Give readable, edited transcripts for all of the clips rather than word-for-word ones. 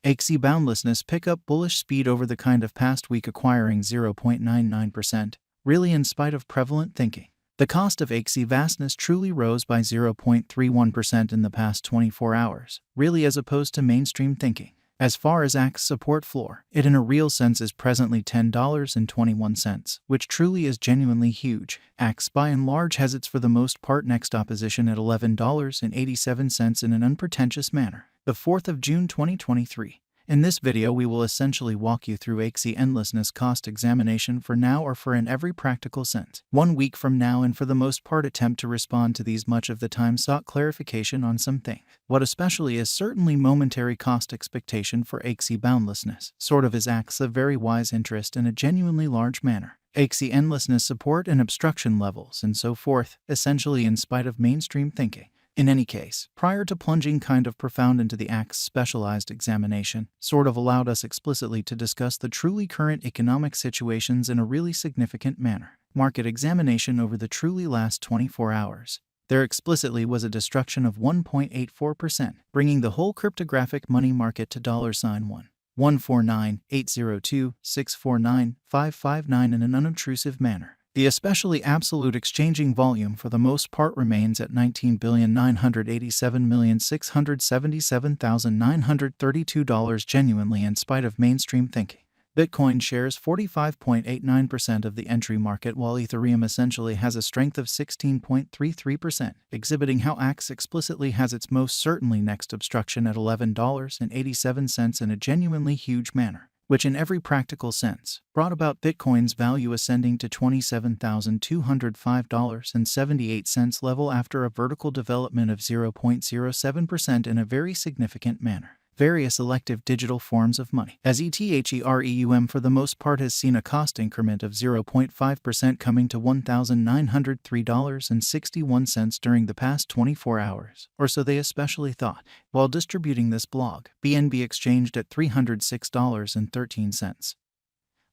Axie boundlessness pick up bullish speed over the kind of past week, acquiring 0.99%, really in spite of prevalent thinking. The cost of Axie vastness truly rose by 0.31% in the past 24 hours, really as opposed to mainstream thinking. As far as Axie support floor, it in a real sense is presently $10.21, which truly is genuinely huge. Axie by and large has its for the most part next opposition at $11.87 in an unpretentious manner. The 4th of June 2023. In this video we will essentially walk you through Axie endlessness cost examination for now or for in every practical sense. 1 week from now, and for the most part attempt to respond to these much of the time sought clarification on some things. What especially is certainly momentary cost expectation for Axie boundlessness, sort of is acts of very wise interest in a genuinely large manner. Axie endlessness support and obstruction levels and so forth, essentially in spite of mainstream thinking. In any case, prior to plunging kind of profound into the Axie specialized examination, sort of allowed us explicitly to discuss the truly current economic situations in a really significant manner. Market examination over the truly last 24 hours. There explicitly was a destruction of 1.84%, bringing the whole cryptographic money market to $1,49802,649,559 in an unobtrusive manner. The especially absolute exchanging volume for the most part remains at $19,987,677,932 genuinely in spite of mainstream thinking. Bitcoin shares 45.89% of the entry market, while Ethereum essentially has a strength of 16.33%, exhibiting how Axie explicitly has its most certainly next obstruction at $11.87 in a genuinely huge manner, which in every practical sense brought about Bitcoin's value ascending to $27,205.78 level after a vertical development of 0.07% in a very significant manner. Various elective digital forms of money, as Ethereum for the most part has seen a cost increment of 0.5% coming to $1,903.61 during the past 24 hours, or so they especially thought. While distributing this blog, BNB exchanged at $306.13.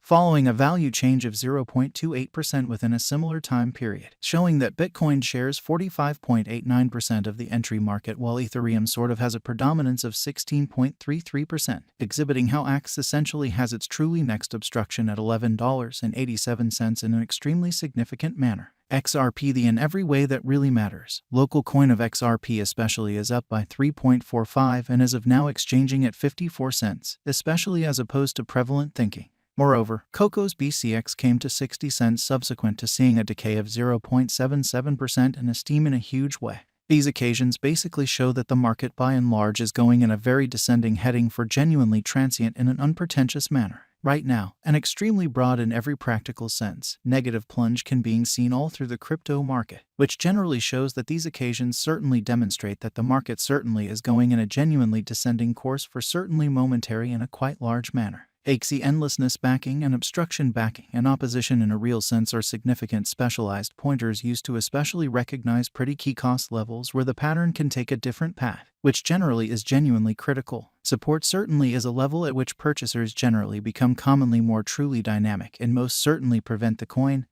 Following a value change of 0.28% within a similar time period, showing that Bitcoin shares 45.89% of the entry market while Ethereum sort of has a predominance of 16.33%, exhibiting how Axie essentially has its truly next obstruction at $11.87 in an extremely significant manner. XRP, the in every way that really matters, local coin of XRP especially, is up by 3.45 and as of now exchanging at 54 cents, especially as opposed to prevalent thinking. Moreover, Coco's BCX came to 60 cents subsequent to seeing a decay of 0.77% and esteem in a huge way. These occasions basically show that the market by and large is going in a very descending heading for genuinely transient in an unpretentious manner. Right now, an extremely broad in every practical sense, negative plunge can be seen all through the crypto market, which generally shows that these occasions certainly demonstrate that the market certainly is going in a genuinely descending course for certainly momentary in a quite large manner. Axie endlessness backing and obstruction backing and opposition in a real sense are significant specialized pointers used to especially recognize pretty key cost levels where the pattern can take a different path, which generally is genuinely critical. Support certainly is a level at which purchasers generally become commonly more truly dynamic and most certainly prevent the coin's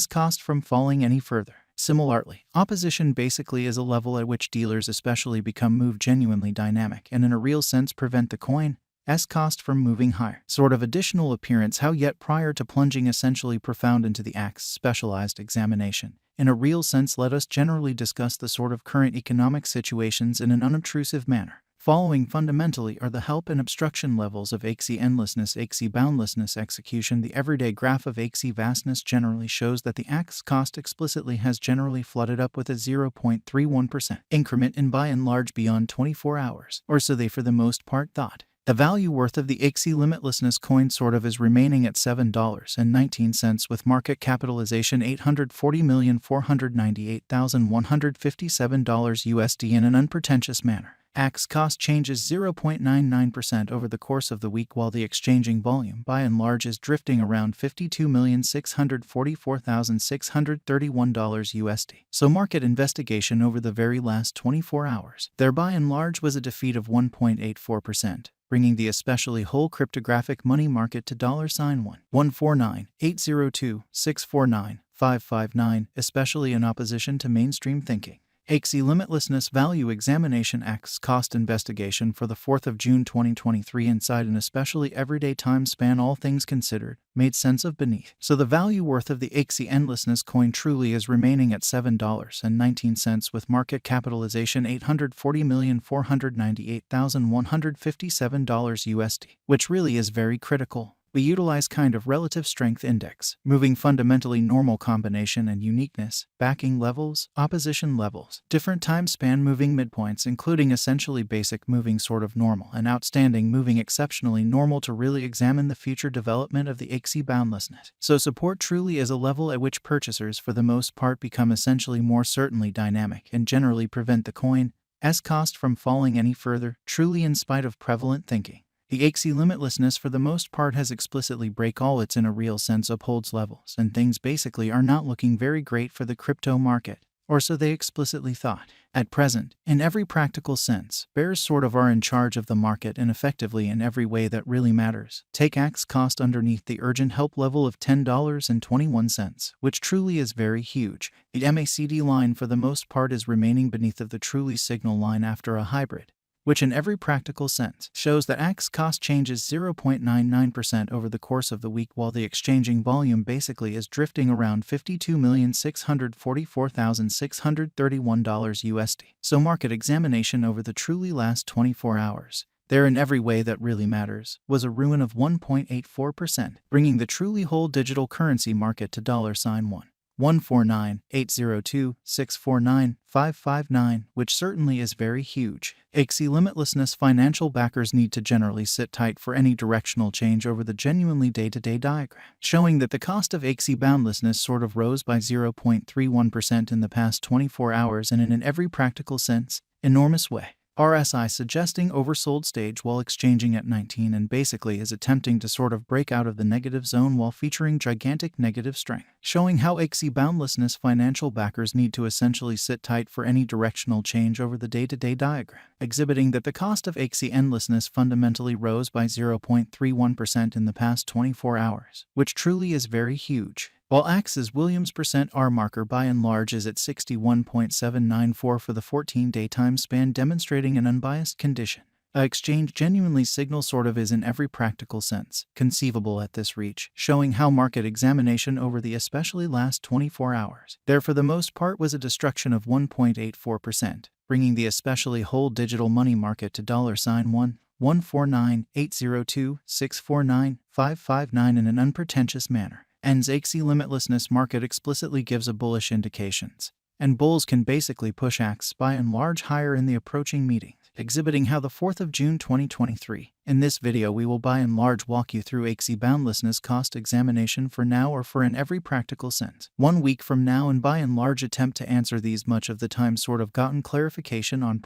cost from falling any further. Similarly, opposition basically is a level at which dealers especially become move genuinely dynamic and in a real sense prevent the coin's cost from moving higher. Sort of additional appearance how yet prior to plunging essentially profound into the Axie specialized examination. In a real sense, let us generally discuss the sort of current economic situations in an unobtrusive manner. Following fundamentally are the help and obstruction levels of Axie endlessness, Axie boundlessness execution. The everyday graph of Axie vastness generally shows that the Axie cost explicitly has generally flooded up with a 0.31% increment in by and large beyond 24 hours, or so they for the most part thought. The value worth of the Axie limitlessness coin sort of is remaining at $7.19 with market capitalization $840,498,157 USD in an unpretentious manner. Axie cost changes 0.99% over the course of the week while the exchanging volume by and large is drifting around $52,644,631 USD. So market investigation over the very last 24 hours, there by and large was a defeat of 1.84%. Bringing the especially whole cryptographic money market to $1,149,802,649,559, especially in opposition to mainstream thinking. Axie Limitlessness Value Examination X Cost Investigation for the 4th of June 2023 inside an especially everyday time span all things considered, made sense of beneath. So the value worth of the Axie Endlessness coin truly is remaining at $7.19 with market capitalization $840,498,157 USD, which really is very critical. We utilize kind of relative strength index, moving fundamentally normal combination and uniqueness, backing levels, opposition levels, different time span moving midpoints including essentially basic moving sort of normal and outstanding moving exceptionally normal to really examine the future development of the Axie boundlessness. So support truly is a level at which purchasers for the most part become essentially more certainly dynamic and generally prevent the coin's cost from falling any further, truly in spite of prevalent thinking. The Axie Limitlessness for the most part has explicitly break all its in a real sense upholds levels, and things basically are not looking very great for the crypto market, or so they explicitly thought. At present, in every practical sense, bears sort of are in charge of the market and effectively in every way that really matters. Take Axie cost underneath the urgent help level of $10.21, which truly is very huge. The MACD line for the most part is remaining beneath of the truly signal line after a hybrid, which in every practical sense shows that Axie cost changes 0.99% over the course of the week while the exchanging volume basically is drifting around $52,644,631 USD. So market examination over the truly last 24 hours, there in every way that really matters, was a ruin of 1.84%, bringing the truly whole digital currency market to $149,802,649,559, which certainly is very huge. Axie Limitlessness financial backers need to generally sit tight for any directional change over the genuinely day-to-day diagram, showing that the cost of Axie boundlessness sort of rose by 0.31% in the past 24 hours and in an every practical sense, enormous way. RSI suggesting oversold stage while exchanging at 19 and basically is attempting to sort of break out of the negative zone while featuring gigantic negative strength, showing how Axie boundlessness financial backers need to essentially sit tight for any directional change over the day-to-day diagram, exhibiting that the cost of Axie endlessness fundamentally rose by 0.31% in the past 24 hours, which truly is very huge. While Axie's Williams %R marker by and large is at 61.794 for the 14-day time span demonstrating an unbiased condition, a exchange genuinely signal sort of is in every practical sense conceivable at this reach, showing how market examination over the especially last 24 hours there for the most part was a destruction of 1.84%, bringing the especially whole digital money market to $1,149,802,649,559 in an unpretentious manner. Ends Axie Limitlessness market explicitly gives a bullish indications, and bulls can basically push Axie by and large higher in the approaching meetings, exhibiting how the 4th of June 2023. In this video we will by and large walk you through Axie boundlessness cost examination for now or for in every practical sense. 1 week from now and by and large attempt to answer these much of the time sort of gotten clarification on